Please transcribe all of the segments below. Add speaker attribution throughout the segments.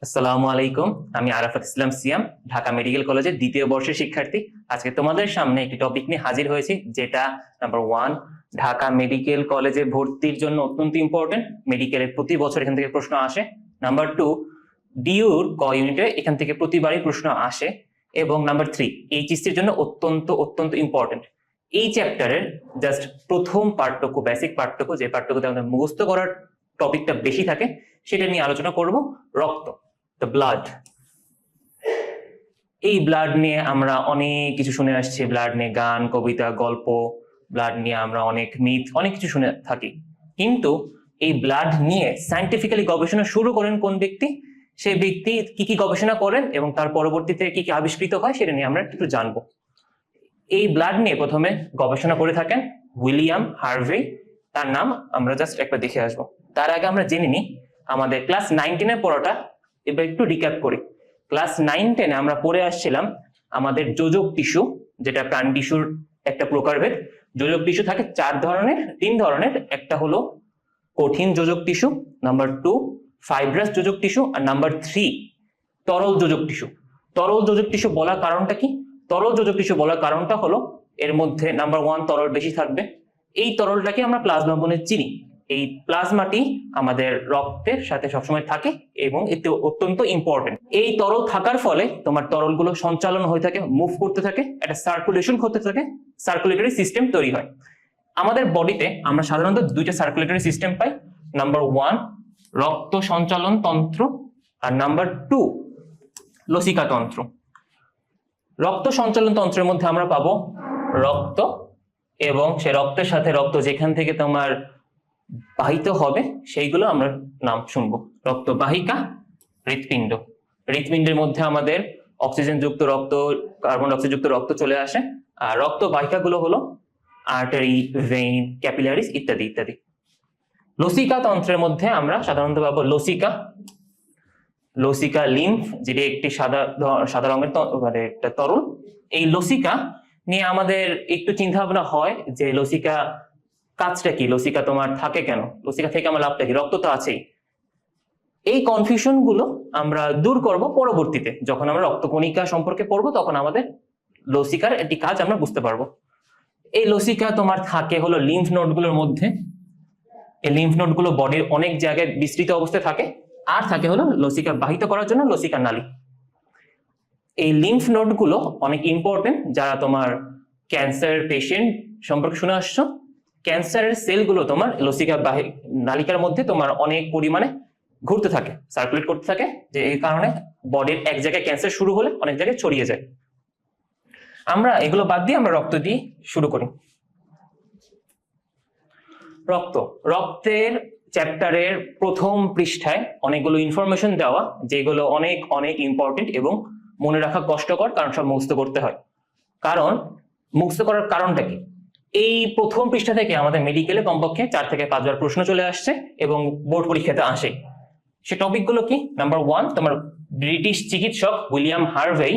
Speaker 1: আসসালামু আলাইকুম। আমি আরাফাত ইসলাম সিয়াম, ঢাকা মেডিকেল কলেজের দ্বিতীয় বর্ষের শিক্ষার্থী। আজকে তোমাদের সামনে একটি টপিক নিয়ে হাজির হয়েছি, যেটা নাম্বার 1, ঢাকা মেডিকেল কলেজে ভর্তির জন্য অত্যন্ত ইম্পর্টেন্ট। মেডিকেলের প্রতি বছর এখান থেকে প্রশ্ন আসে। নাম্বার 2, ডিউর ক ইউনিটে এখান থেকে প্রতিবারই প্রশ্ন আসে। এবং নাম্বার 3, এইচএসসির জন্য অত্যন্ত অত্যন্ত ইম্পর্টেন্ট। এই চ্যাপ্টারের জাস্ট প্রথম পার্টটুকু, বেসিক পার্টটুকু, যে পার্টটুকুতে আমাদের মুখস্থ করার টপিকটা বেশি থাকে, সেটা নিয়ে আলোচনা করব। রক্ত, দ্য ব্লাড। এই ব্লাড নিয়ে আমরা অনেক কিছু শুনে আসছি। ব্লাড নিয়ে গান, কবিতা, গল্প, ব্লাড নিয়ে আমরা অনেক মিথ, অনেক কিছু শুনে থাকি। কিন্তু এই ব্লাড নিয়ে সায়েন্টিফিক্যালি গবেষণা শুরু করেন কোন ব্যক্তি, সেই ব্যক্তি কি কি গবেষণা করেন এবং তার পরবর্তীতে কি কি আবিষ্কৃত হয়, সেটা নিয়ে আমরা একটু জানবো। এই ব্লাড নিয়ে প্রথমে গবেষণা করে থাকেন উইলিয়াম হার্ভে। তার নাম আমরা জাস্ট একবার দেখে আসবো। তার আগে আমরা জেনে নিই আমাদের ক্লাস 9-10 পড়াটা। এবার একটু রিক্যাপ করি। ক্লাস 9-10 আমরা পড়ে আসছিলাম আমাদের যোজক টিস্যু, যেটা প্রাণ টিস্যুর একটা প্রকারভেদ। যোজক টিস্যু থাকে 3 ধরনের। একটা হলো কঠিন যোজক টিস্যু, নাম্বার 2 ফাইব্রাস যোজক টিস্যু, আর নাম্বার 3 তরল যোজক টিস্যু। তরল যোজক টিস্যু বলার কারণটা কি? তরল যোজক টিস্যু বলার কারণটা হলো এর মধ্যে নাম্বার 1 তরল বেশি থাকবে। এই তরলটাকে আমরা প্লাজমা বলে চিনি। এই প্লাজমাটি আমাদের রক্তের সাথে সবসময় থাকে এবং এতে অত্যন্ত ইম্পর্টেন্ট। এই তরল থাকার ফলে তোমার তরলগুলো সঞ্চালন হয়ে থাকে, মুভ করতে থাকে, একটা সার্কুলেশন করতে থাকে, সার্কুলেটরি সিস্টেম তৈরি হয়। আমাদের বডিতে আমরা সাধারণত 2টা সার্কুলেটরি সিস্টেম পাই। নাম্বার 1 রক্ত সঞ্চালন তন্ত্র, আর নাম্বার 2 লসিকা তন্ত্র। রক্ত সঞ্চালন তন্ত্রের মধ্যে আমরা পাবো রক্ত, এবং সে রক্তের সাথে রক্ত যেখান থেকে তোমার বাহিত হবে সেইগুলো আমরা নাম শুনবো। রক্তবাহিকা, হৃৎপিণ্ড। হৃৎপিণ্ডের মধ্যে আমাদের অক্সিজেন যুক্ত রক্ত, কার্বন ডাইঅক্সাইড যুক্ত রক্ত চলে আসে। আর রক্তবাহিকা গুলো হলো আর্টারি, ভেইন, ক্যাপিলারিস ইত্যাদি ইত্যাদি। লসিকা তন্ত্রের মধ্যে আমরা সাধারণত পাবো লসিকা, লসিকা লিম্ফ, যেটি একটি সাদা রঙের মানে একটা তরল। এই লসিকা নিয়ে আমাদের একটু চিন্তা ভাবনা হয় যে লসিকা কাজটা কি, লসিকা তোমার থাকে কেন, লসিকা থেকে আমার লাভটা কি, রক্ত তো আছেই। এই কনফিউশন গুলো আমরা দূর করব পরবর্তীতে, যখন আমরা রক্তকণিকা সম্পর্কে পড়বো, তখন আমাদের লসিকার একটি কাজ আমরা বুঝতে পারবো। এই লসিকা তোমার থাকে হলো লিম্ফ নোড গুলোর মধ্যে। এই লিম্ফ নোড গুলো বডির অনেক জায়গায় বিস্তৃত অবস্থায় থাকে। আর থাকে হলো লসিকা বাহিত করার জন্য লসিকা নালী। এই লিম্ফ নোড গুলো অনেক ইম্পর্টেন্ট। যারা তোমার ক্যান্সার পেশেন্ট সম্পর্কে শুনে আসছো, ক্যান্সারের সেলগুলো তোমার লসিকা নালিকার মধ্যে তোমার অনেক পরিমাণে ঘুরতে থাকে, সার্কুলেট করতে থাকে, যে এই কারণে বডির এক জায়গায় ক্যান্সার শুরু হলে অনেক জায়গায় ছড়িয়ে যায়। আমরা এগুলো বাদ দিয়ে আমরা রক্ত দিয়ে শুরু করি। রক্তের চ্যাপ্টারের প্রথম পৃষ্ঠায় অনেকগুলো ইনফরমেশন দেওয়া, যেগুলো অনেক অনেক ইম্পর্টেন্ট এবং মনে রাখা কষ্টকর, কারণ সব মুখস্থ করতে হয়। কারণ মুখস্থ করার কারণটা কি? এই প্রথম পৃষ্ঠা থেকে আমাদের মেডিকেলে কমপক্ষে 4 থেকে 5 বার প্রশ্ন চলে আসছে এবং বোর্ড পরীক্ষাতে আসে। সে টপিকগুলো কি? নাম্বার 1 তোমার ব্রিটিশ চিকিৎসক উইলিয়াম হার্ভে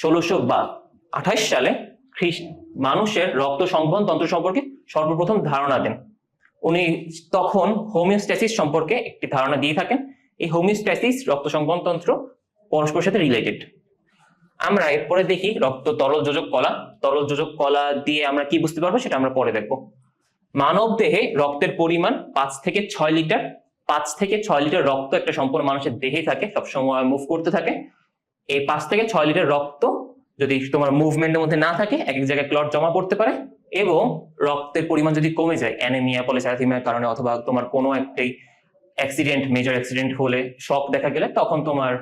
Speaker 1: 1628 সালে মানুষের রক্ত সংবহন তন্ত্র সম্পর্কে সর্বপ্রথম ধারণা দেন। উনি তখন হোমিওস্ট্যাসিস সম্পর্কে একটি ধারণা দিয়ে থাকেন। এই হোমিওস্ট্যাসিস, রক্ত সংবহন তন্ত্র পরস্পরের সাথে রিলেটেড। আমরা এরপরে দেখি রক্ত তরল যোজক কলা। তরল যোজক কলা দিয়ে আমরা কি বুঝতে পারবো সেটা আমরা পরে দেখবো। মানব দেহে রক্তের পরিমাণ 5 থেকে 6 লিটার। 5 থেকে 6 লিটার রক্ত একটা সম্পূর্ণ মানুষের দেহেই থাকে, সবসময় মুভ করতে থাকে। এই 5 থেকে 6 লিটার রক্ত যদি তোমার মুভমেন্টের মধ্যে না থাকে, এক এক জায়গায় ক্লট জমা পড়তে পারে, এবং রক্তের পরিমাণ যদি কমে যায় অ্যানিমিয়া, পলিস্যাথিমিয়ার কারণে, অথবা তোমার কোনো একটি অ্যাক্সিডেন্ট, মেজর অ্যাক্সিডেন্ট হলে, শক দেখা গেলে, তখন তোমার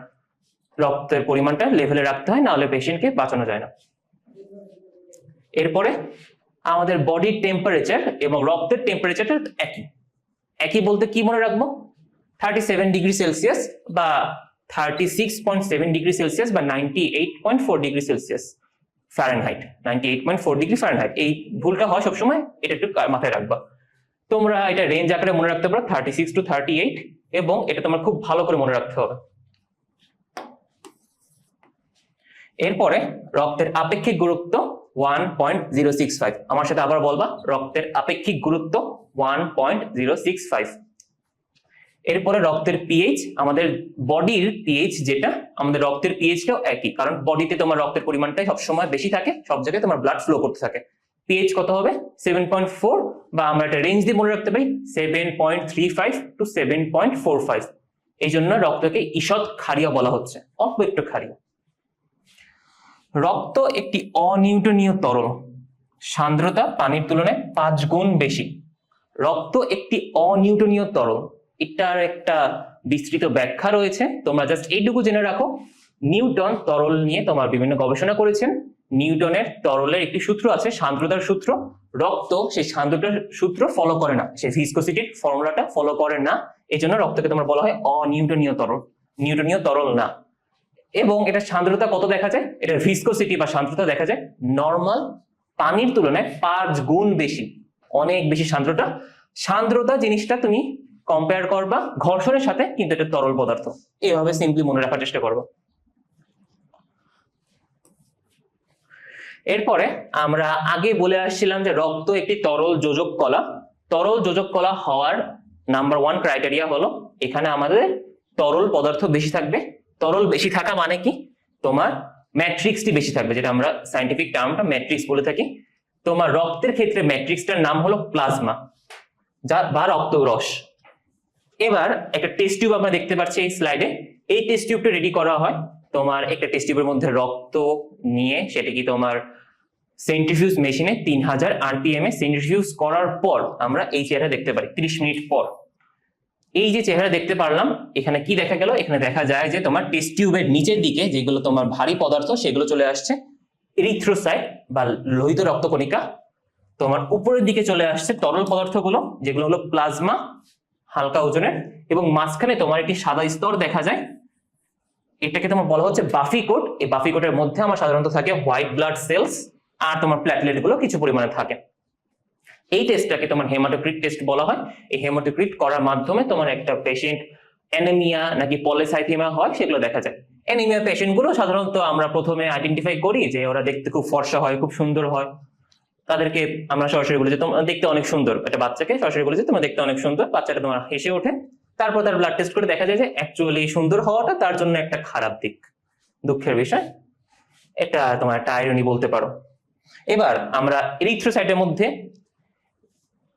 Speaker 1: রক্তের পরিমাণটা লেভেলে রাখতে হয়, নাহলে পেশেন্টকে বাঁচানো যায় না। এরপরে আমাদের বডির টেম্পারেচার এবং রক্তের টেম্পারেচারটা একই বলতে কি মনে রাখবো? 37 ডিগ্রি সেলসিয়াস বা 36.7 ডিগ্রি সেলসিয়াস বা 98.4 degree Celsius Fahrenheit. 98.4 degree Fahrenheit. এই ভুলটা হয় সবসময়, এটা একটু মাথায় রাখবা। তোমরা এটা রেঞ্জ আকারে মনে রাখতে পারো 36 to 38, এবং এটা তোমার খুব ভালো করে মনে রাখতে হবে। এরপরে রক্তের আপেক্ষিক গুরুত্ব 1.065। আমার সাথে আবার বলবা, রক্তের আপেক্ষিক গুরুত্ব 1.065। এরপরে রক্তের পিএইচ, আমাদের বডির পিএইচ যেটা, আমাদের রক্তের পিএইচটাও একই, কারণ বডিতে তোমার রক্তের পরিমাণটাই সবসময় বেশি থাকে, সব জায়গায় তোমার ব্লাড ফ্লো করতে থাকে। পিএইচ কত হবে? 7.4, বা আমরা একটা রেঞ্জ দিয়ে মনে রাখতে পারি 7.35 টু 7.45। এই জন্য রক্তকে ঈষৎ ক্ষারীয় বলা হচ্ছে, অল্প একটু ক্ষারীয়। রক্ত একটি অনিউটনীয় তরল, সান্দ্রতা পানির তুলনায় 5 গুণ বেশি। রক্ত একটি অনিউটনীয় তরল, এটার একটা বিস্তৃত ব্যাখ্যা রয়েছে, তোমরা জাস্ট এইটুকু জেনে রাখো। নিউটন তরল নিয়ে তোমার বিভিন্ন গবেষণা করেছেন। নিউটনের তরলের একটি সূত্র আছে, সান্দ্রতার সূত্র। রক্ত সেই সান্দ্রতার সূত্র ফলো করে না, সেই ভিসকোসিটির ফর্মুলাটা ফলো করে না, এই জন্য রক্তকে তোমার বলা হয় অনিউটনীয় তরল, নিউটনীয় তরল না। এবং এটা সান্দ্রতা কত দেখা যায়? এটা ভিসকোসিটি বা সান্দ্রতা দেখা যায় নর্মাল পানির তুলনায় 5 গুণ বেশি, অনেক বেশি সান্দ্রতা। সান্দ্রতা জিনিসটা তুমি কম্পেয়ার করবা ঘর্ষণের সাথে, কিন্তু এটা তরল পদার্থ, এইভাবে সিম্পলি মনে রাখার চেষ্টা করবো। এরপরে আমরা আগে বলে আসছিলাম যে রক্ত একটি তরল যোজক কলা। তরল যোজক কলা হওয়ার নাম্বার 1 ক্রাইটেরিয়া হলো এখানে আমাদের তরল পদার্থ বেশি থাকবে। তরল বেশি থাকা মানে কি? তোমার ম্যাট্রিক্সটি বেশি থাকবে, যেটা আমরা সায়েন্টিফিক টার্মটা ম্যাট্রিক্স বলে থাকি। তোমার রক্তের ক্ষেত্রে ম্যাট্রিক্সটার নাম হলো প্লাজমা, যা বা রক্তরস। এবার একটা টেস্ট টিউব আমরা দেখতে পাচ্ছি এই স্লাইডে। এই টেস্ট টিউবটা রেডি করা হয় তোমার একটা টেস্ট টিউবের মধ্যে রক্ত নিয়ে, সেটা কি তোমার সেন্ট্রিফিউজ মেশিনে 3000 RPM এ সেন্ট্রিফিউজ করার পর আমরা এই চেহারা দেখতে পারি 30 মিনিট পর। এই যে চেহারা দেখতে পারলাম, এখানে কি দেখা গেল? এখানে দেখা যায় যে তোমার টেস্ট টিউবের নিচের দিকে যেগুলো তোমার ভারী পদার্থ সেগুলো চলে আসছে এরিথ্রোসাইট বা লোহিত রক্তকণিকা। তোমার উপরের দিকে চলে আসছে তরল পদার্থগুলো, যেগুলো হলো প্লাজমা, হালকা ওজনের, এবং মাঝখানে তোমার একটি সাদা স্তর দেখা যায়, এটাকে তোমার বলা হচ্ছে বাফি কোট। এই বাফি কোটের মধ্যে আমার সাধারণত থাকে হোয়াইট ব্লাড সেলস, আর তোমার প্ল্যাটলেট গুলো কিছু পরিমাণে থাকে। এই টেস্টটাকে তোমার হেমাটোক্রিট টেস্ট বলা হয়। এই হেমাটোক্রিট করার মাধ্যমে তোমার একটা পেশেন্ট অ্যানিমিয়া নাকি পলিসাইথেমিয়া হয় সেগুলো দেখা যায়। অ্যানিমিয়া পেশেন্ট গুলো সাধারণত আমরা প্রথমে আইডেন্টিফাই করি যে ওরা দেখতে খুব ফর্সা হয়, খুব সুন্দর হয়, তাদেরকে আমরা সরাসরি বলি যে তোমরা দেখতে অনেক সুন্দর। একটা বাচ্চাকে সরাসরি বলি যে তোমরা দেখতে অনেক সুন্দর, বাচ্চাটা তোমার হেসে ওঠে। তারপর তার ব্লাড টেস্ট করে দেখা যায় যে অ্যাকচুয়ালি সুন্দর হওয়াটা তার জন্য একটা খারাপ দিক, দুঃখের বিষয়। এটা তোমার একটা আইরনি বলতে পারো। এবার আমরা এরিথ্রোসাইটের মধ্যে,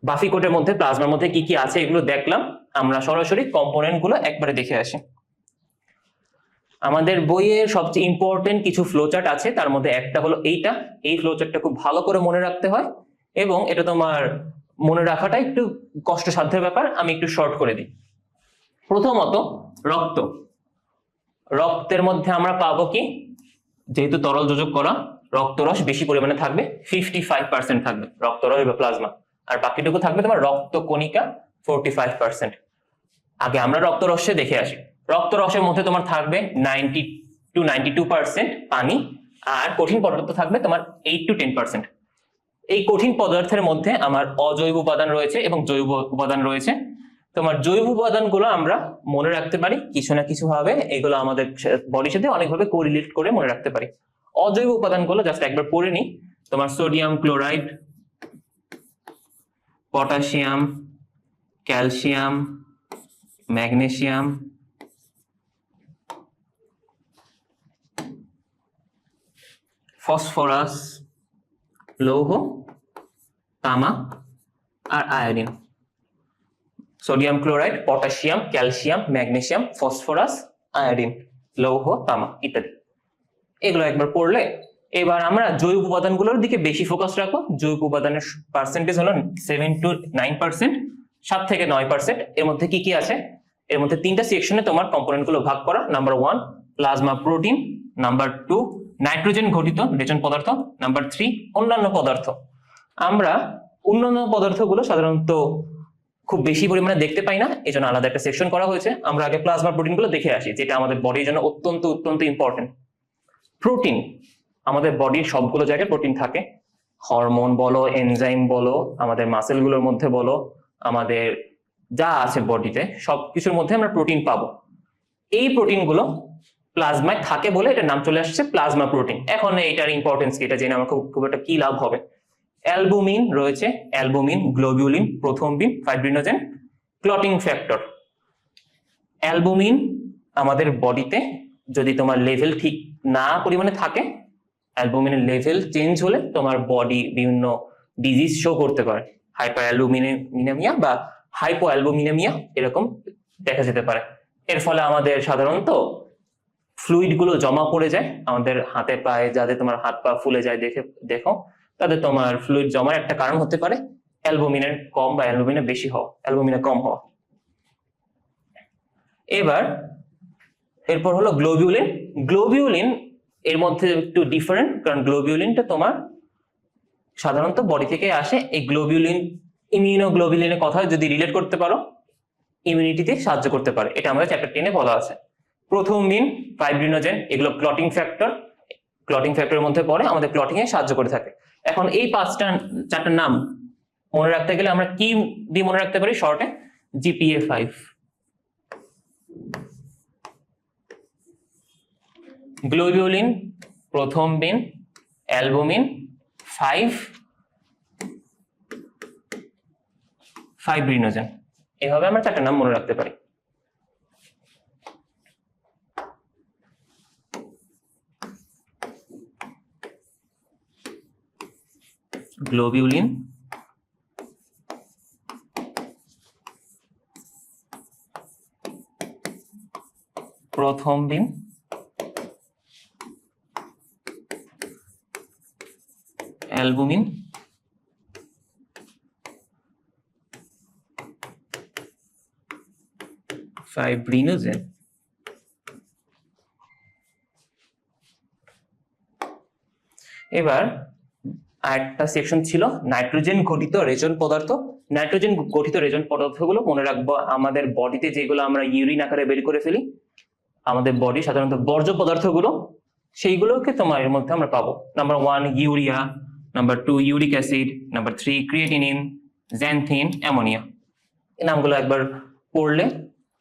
Speaker 1: বাফি কোটের মধ্যে, প্লাজমার মধ্যে কি কি আছে এগুলো দেখলাম। আমরা সরাসরি কম্পোনেন্ট গুলো একবারে দেখে আসি। আমাদের বইয়ের সবচেয়ে ইম্পর্টেন্ট কিছু ফ্লোচার্ট আছে, তার মধ্যে একটা হলো এইটা। এই ফ্লোচার্টটা খুব ভালো করে মনে রাখতে হয়, এবং এটা তোমার মনে রাখাটা একটু কষ্টসাধ্যের ব্যাপার। আমি একটু শর্ট করে দিই। প্রথমত রক্ত। রক্তের মধ্যে আমরা পাবো কি? যেহেতু তরল যোজক করা, রক্তরস বেশি পরিমাণে থাকবে, 55% থাকবে রক্তরস বা প্লাজমা, আর বাকিটুকু থাকবে তোমার রক্তকণিকা 45%। আগে আমরা রক্তরসে দেখে আসি। রক্তরসের মধ্যে তোমার থাকবে 90 to 92% পানি, আর কঠিন পদার্থ থাকবে তোমার 8 to 10%। এই কঠিন পদার্থের মধ্যে আমার অজৈব উপাদান রয়েছে এবং জৈব উপাদান রয়েছে। তোমার জৈব উপাদানগুলো আমরা মনে রাখতে পারি কিছু না কিছু ভাবে, এগুলো আমাদের বডির সাথে অনেকভাবে কোরিলেট করে মনে রাখতে পারি। অজৈব উপাদানগুলো জাস্ট একবার পড়ে নিই। তোমার sodium chloride, potassium, calcium, magnesium, phosphorus, লৌহ, তামা, আর iodine. Sodium chloride, potassium, calcium, magnesium, phosphorus, iodine, লৌহ, তামা ইত্যাদি। এগুলো একবার পড়লে এবার আমরা জৈব উপাদানগুলোর দিকে বেশি ফোকাস রাখবো। জৈব উপাদানের পার্সেন্টেজ হলো 7 to 9%, 7 থেকে 9%। এর মধ্যে কি কি আছে? এর মধ্যে 3টা সেকশনে তোমার কম্পোনেন্ট গুলো ভাগ করা। Number 1 plasma protein, number 2 nitrogen ঘটিত রেচন পদার্থ, নাম্বার 3 অন্যান্য পদার্থ। আমরা অন্যান্য পদার্থগুলো সাধারণত খুব বেশি পরিমাণে দেখতে পাই না, এই জন্য আলাদা একটা সেকশন করা হয়েছে। আমরা আগে প্লাজমা প্রোটিন গুলো দেখে আসি, যেটা আমাদের বডির জন্য অত্যন্ত অত্যন্ত ইম্পর্টেন্ট। প্রোটিন, আমাদের বডির সবগুলো জায়গায় প্রোটিন থাকে। হরমোন বলো, এনজাইম বলো, আমাদের মাসেলগুলোর মধ্যে বলো, আমাদের যা আছে বডিতে সবকিছুর মধ্যে আমরা প্রোটিন পাবো। এই প্রোটিনগুলো প্লাজমায় থাকে বলে এটার নাম চলে আসছে প্লাজমা প্রোটিন। এখন এটার ইম্পর্টেন্স কি, এটা জেনে আমার খুব একটা কি লাভ হবে? অ্যালবুমিন রয়েছে, albumin, globulin, প্রথমবিন, fibrinogen, clotting factor. Albumin আমাদের বডিতে যদি তোমার লেভেল ঠিক না পরিমাণে থাকে, অ্যালবুমিনের লেভেল চেঞ্জ হলে তোমার বডি বিভিন্ন ডিজিজ শো করতে পারে, হাইপার অ্যালবুমিনেমিয়া বা হাইপো অ্যালবুমিনেমিয়া এরকম দেখা যেতে পারে। এর ফলে আমাদের সাধারণত ফ্লুইড গুলো জমা পড়ে যায় আমাদের হাতে পায়ে, যাদের তোমার হাত পা ফুলে যায় দেখো তাদের তোমার ফ্লুইড জমার একটা কারণ হতে পারে অ্যালবুমিনের কম বা অ্যালবুমিনের বেশি হওয়া, অ্যালবুমিনের কম হওয়া। এরপর হলো গ্লোবিউলিন। গ্লোবিউলিন এর মধ্যে একটু ডিফারেন্ট, কারণ গ্লোবিউলিনটা তোমার সাধারণত বডি থেকে আসে। এই গ্লোবিউলিন ইমিউনোগ্লোবিউলিনের কথা যদি রিলেট করতে পারো, ইমিউনিটিতে সাহায্য করতে পারে, এটা আমাদের চ্যাপ্টার 10-এ বলা আছে। প্রথম দিন ফাইব্রিনোজেন, এগুলো ক্লটিং ফ্যাক্টরের মধ্যে পড়ে, আমাদের ক্লটিং এ সাহায্য করে থাকে। এখন এই চারটার নাম মনে রাখতে গেলে আমরা কি দিয়ে মনে রাখতে পারি শর্টে? GPA5। গ্লোবিউলিন, প্রথম বিন, অ্যালবুমিন, 5 ফাইব্রিনোজেন, এভাবে আমরা চারটার নাম মনে রাখতে পারি। গ্লোবিউলিন, প্রথম দিন, অ্যালবুমিন, ফাইব্রিনোজেন। এবার আরেকটা সেকশন ছিল নাইট্রোজেন ঘটিত রেচন পদার্থ। নাইট্রোজেন গঠিত রেচন পদার্থগুলো মনে রাখবো আমাদের বডিতে যেগুলো আমরা ইউরিন আকারে বের করে ফেলি, আমাদের বডি সাধারণত বর্জ্য পদার্থগুলো, সেইগুলোকে তোমার এর মধ্যে আমরা পাবো। Number 1 urea, number 2 uric acid, number 3 creatinine, xanthine, ammonia. এই নামগুলো একবার পড়লে,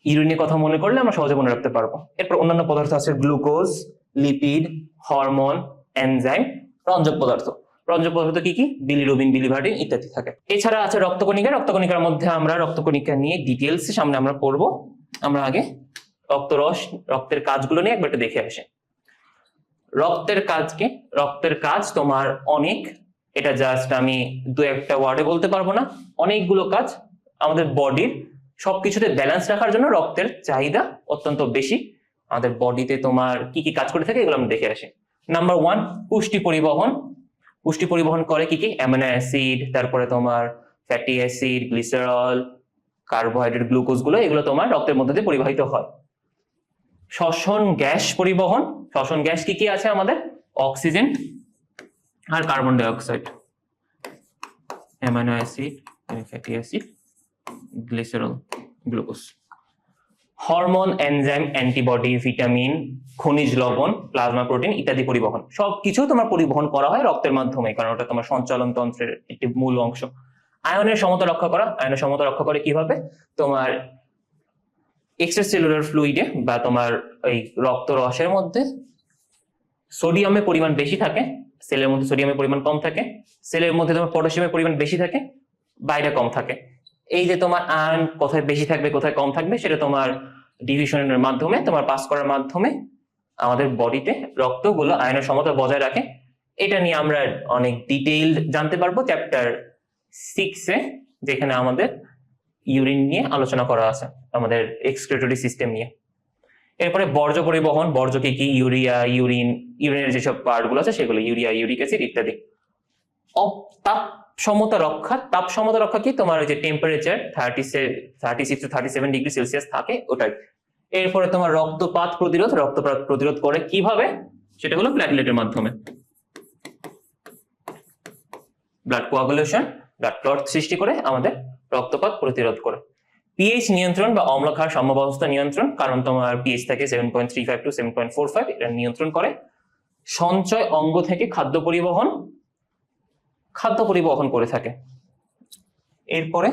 Speaker 1: ইউরিনের কথা মনে করলে আমরা সহজে মনে রাখতে পারবো। এরপর অন্যান্য পদার্থ আছে গ্লুকোজ, লিপিড, হরমোন, এনজাইম, রঞ্জক পদার্থ। রঞ্জক পদার্থ কি কি? বিলিরুবিন, বিলিভার্ডিন ইত্যাদি থাকে। এছাড়া আছে রক্তকণিকা। রক্তকণিকার মধ্যে আমরা রক্তকণিকা নিয়ে ডিটেলস সামনে আমরা পড়বো। আমরা আগে রক্তের কাজগুলো নিয়ে একবার একটু দেখে আসি। রক্তের কাজ তোমার অনেক, এটা জাস্ট আমি দু একটা ওয়ার্ডে বলতে পারবো না। অনেকগুলো কাজ আমাদের বডির সবকিছুতে ব্যালেন্স রাখার জন্য রক্তের চাহিদা অত্যন্ত বেশি। আমাদের বডিতে তোমার কি কি কাজ করে থাকে এগুলো আমরা দেখে আসি। নাম্বার 1 পুষ্টি পরিবহন। পুষ্টি পরিবহন করে কি কি? অ্যামিনো অ্যাসিড, তারপরে তোমার fatty acid, glycerol, carbohydrate, glucose গুলো, এগুলো তোমার রক্তের মধ্যে দিয়ে পরিবাহিত হয়। শ্বসন গ্যাস পরিবহন। শ্বসন গ্যাস কি কি আছে আমাদের? অক্সিজেন আর carbon dioxide, amino acid, fatty acid, glycerol, glucose. Hormone, enzyme, antibody, vitamin, খনিজ লবণ, প্লাজমা প্রোটিন ইত্যাদি পরিবহন। সবকিছু তোমার পরিবহন করা হয় রক্তের মাধ্যমে, কারণ ওটা তোমার সঞ্চালন তন্ত্রের একটি মূল অংশ। আয়নের সমতা রক্ষা করা। আয়নের সমতা রক্ষা করে কিভাবে? তোমার এক্সট্রাসেলুলার ফ্লুইডে বা তোমার এই রক্ত রসের মধ্যে সোডিয়ামের পরিমাণ বেশি থাকে, সেলের মধ্যে সোডিয়ামের পরিমাণ কম থাকে। সেলের মধ্যে তোমার পটাশিয়ামের পরিমাণ বেশি থাকে, বাইরে কম থাকে। এই যে তোমার আয়ন কোথায় বেশি থাকবে কোথায় কম থাকবে সেটা তোমার ডিভিশনের মাধ্যমে, তোমার পাস করার মাধ্যমে আমাদের বডিতে রক্তগুলো আয়নের সমতা বজায় রাখে। এটা নিয়ে আমরা অনেক ডিটেইল জানতে পারবো চ্যাপ্টার 6-এ, যেখানে আমাদের ইউরিন নিয়ে আলোচনা করা আছে, আমাদের এক্সক্রিটরি সিস্টেম নিয়ে। এরপরে বর্জ্য পরিবহন। বর্জ্য কি কি? ইউরিয়া, ইউরিনের যেসব পার্ট গুলো আছে সেগুলো, ইউরিয়া, ইউরিক অ্যাসিড ইত্যাদি। তাপ সমতা রক্ষা কি? তোমার যে টেম্পারেচার 36 to 37 ডিগ্রি সেলসিয়াস থাকে ওটাই। এরপরে তোমার রক্তপাত প্রতিরোধ করে কিভাবে? সেটা হলো প্ল্যাটিলেটের মাধ্যমে। ব্লাড কোয়াগুলেশন, ব্লাড ক্লট সৃষ্টি করে আমাদের রক্তপাত প্রতিরোধ করে। পিএইচ নিয়ন্ত্রণ বা অম্লক্ষার সাম্যাবস্থা নিয়ন্ত্রণ, কারণ তোমার পিএইচ থাকে 7.35 to 7.45, এটা নিয়ন্ত্রণ করে। সঞ্চয় অঙ্গ থেকে খাদ্য পরিবহন করে থাকে। এরপরে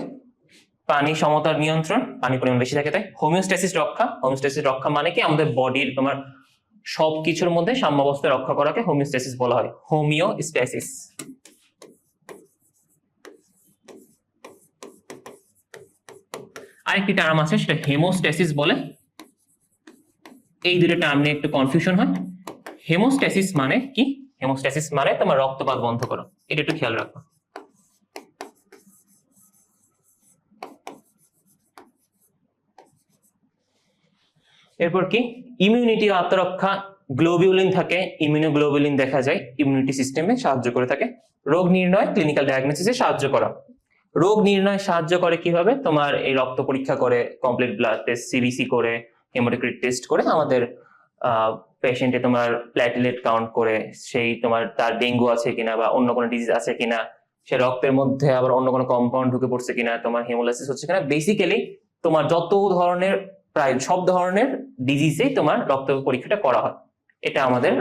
Speaker 1: পানি সমতার নিয়ন্ত্রণ, পানি পরিমাণ বেশি থাকে তাই। হোমিওস্ট্যাসিস রক্ষা মানে কি? আমাদের বডির তোমার সবকিছুর মধ্যে সাম্যাবস্থা রক্ষা করাকে হোমিওস্ট্যাসিস বলা হয়। হোমিওস্ট্যাসিস। আরেকটি টার্ম আছে, সেটা হেমোস্ট্যাসিস বলে। এই দুটো টার্ম নিয়ে একটু কনফিউশন হয়। হেমোস্ট্যাসিস মানে কি? হেমোস্ট্যাসিস মানে তোমার রক্তপাত বন্ধ করো, এটা একটু খেয়াল রাখো। এরপর কি? ইমিউনিটি, আত্মরক্ষা, গ্লোবিউলিন থাকে, ইমিউনোগ্লোবিউলিন দেখা যায় ইমিউনিটি সিস্টেমে সাহায্য করে থাকে। রোগ নির্ণয়, ক্লিনিক্যাল ডায়াগনোসিসে সাহায্য করা। রোগ নির্ণয় সাহায্য করে কিভাবে? তোমার এই রক্ত পরীক্ষা করে, কমপ্লিট ব্লাড টেস্ট, সিবিসি করে, হেমোটোক্রিট টেস্ট করে আমাদের পেশেন্টে তোমার প্ল্যাটিলেট কাউন্ট করে, সেই তোমার তার ডেঙ্গু আছে কিনা বা অন্য কোনো ডিজিজ আছে কিনা, সে রক্তের মধ্যে আবার অন্য কোনো কম্পাউন্ড ঢুকে পড়ছে কিনা, তোমার হেমোলাইসিস হচ্ছে কিনা, বেসিক্যালি তোমার যত ধরনের, প্রায় সব ধরনের ডিজিজে তোমার রক্ত পরীক্ষাটা করা হয়। এটা আমাদের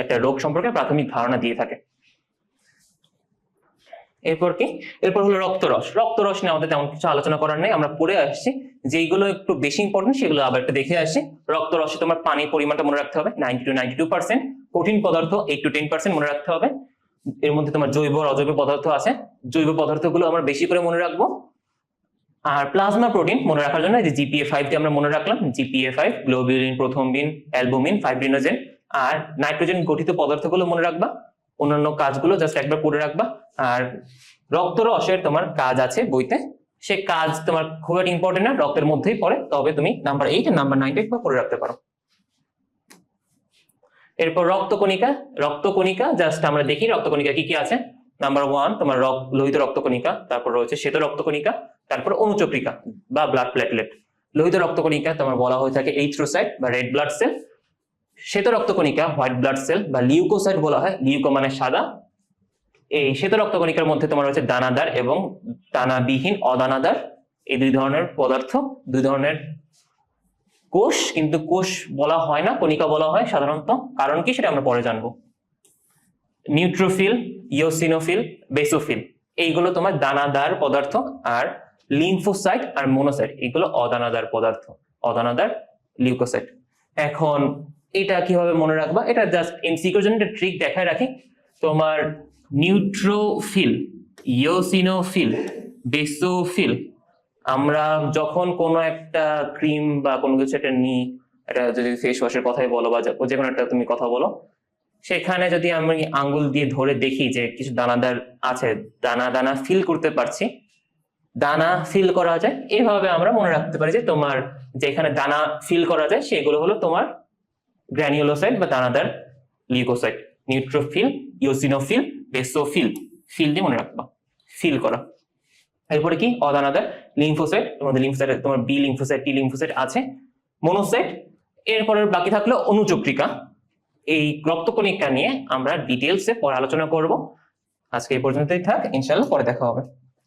Speaker 1: একটা রোগ সম্পর্কে প্রাথমিক ধারণা দিয়ে থাকে। এরপর কি? এরপর হলো রক্তরস। রক্তরস নিয়ে আমাদের তেমন কিছু আলোচনা করার নেই, আমরা পড়ে আসছি। যেগুলো একটু বেশি ইম্পর্টেন্ট সেগুলো আবার একটু দেখে আসছি। রক্তরসে তোমার পানির পরিমাণটা মনে রাখতে হবে 90 to 92%, কঠিন পদার্থ 8 to 10% মনে রাখতে হবে। এর মধ্যে তোমার জৈব আর অজৈব পদার্থ আছে, জৈব পদার্থগুলো আমরা বেশি করে মনে রাখবো। আর প্লাজমা প্রোটিন মনে রাখার জন্য যে GPA5 দিয়ে আমরা মনে রাখলাম, GPA5, গ্লোবিউলিন, প্রথমবিন, অ্যালবুমিন, ফাইব্রিনোজেন। আর নাইট্রোজেন গঠিত পদার্থগুলো মনে রাখবা, অন্যান্য কাজগুলো জাস্ট একবার পড়ে রাখবা। আর রক্তরসের তোমার কাজ আছে বইতে, সে কাজ তোমার খুব একটা ইম্পর্টেন্ট না, রক্তের মধ্যেই পড়ে, তবে তুমি নাম্বার 8 আর নাম্বার 9 একবার পড়ে রাখতে পারো। এরপর রক্তকণিকা। রক্তকণিকা জাস্ট আমরা দেখি রক্তকণিকা কি কি আছে। নাম্বার 1 তোমার লোহিত রক্তকণিকা, তারপর রয়েছে শ্বেত রক্তকণিকা, তারপর অনুচক্রিকা বা ব্লাড প্লেটলেট। লোহিত রক্তকণিকা তোমার বলা হয়ে থাকে এরিথ্রোসাইট বা রেড ব্লাড সেল। শ্বেত রক্তকণিকা হোয়াইট ব্লাড সেল বা লিউকোসাইট বলা হয়, লিউকো মানে সাদা। এই শ্বেত রক্তকণিকার মধ্যে তোমার রয়েছে দানাদার এবং দানাবিহীন অদানাদার, এই দুই ধরনের পদার্থ, দুই ধরনের কোষ, কিন্তু কোষ বলা হয় না, কণিকা বলা হয় সাধারণত। কারণ কি সেটা আমরা পরে জানবো। নিউট্রোফিল, ইওসিনোফিল, বেসোফিল, এইগুলো তোমার দানাদার পদার্থ। আর লিম্ফোসাইট আর মোনোসাইট এগুলো অদানাদার পদার্থ, অদানাদার লিউকোসাইট। এখন এটা কিভাবে মনে রাখবা? এটা জাস্ট এমসিকিউর জন্য একটা ট্রিক দেখায় রাখি। তোমার নিউট্রোফিল, ইওসিনোফিল, বেসোফিল, আমরা যখন কোনো একটা ক্রিম বা কোনো কিছু একটা নিই, এটা যদি ফেস ওয়াশের কথাই বলো বা যে কোনো একটা তুমি কথা বলো, সেখানে যদি আমি আঙ্গুল দিয়ে ধরে দেখি যে কিছু দানাদার আছে, দানা দানা ফিল করতে পারছি, দানা ফিল করা যায়, এভাবে আমরা মনে রাখতে পারি যে তোমার যেখানে দানা ফিল করা যায় সেগুলো হলো তোমার গ্র্যানিউলোসাইট বা দানাদার লিউকোসাইট। নিউট্রোফিল, ইওসিনোফিল, বেসোফিল, ফিল দিয়ে মনে রাখবা, ফিল করা। এরপরে কি? অদানাদার লিম্ফোসাইট, তোমাদের লিম্ফোসাইট তোমার বি লিম্ফোসাইট, টি লিম্ফোসাইট আছে, মোনোসাইট। এরপরে বাকি থাকলো অনুচক্রিকা। এই রক্তকণিকা নিয়ে আমরা ডিটেলসে পরে আলোচনা করব। আজকে এই পর্যন্তই থাক, ইনশাআল্লাহ পরে দেখা হবে।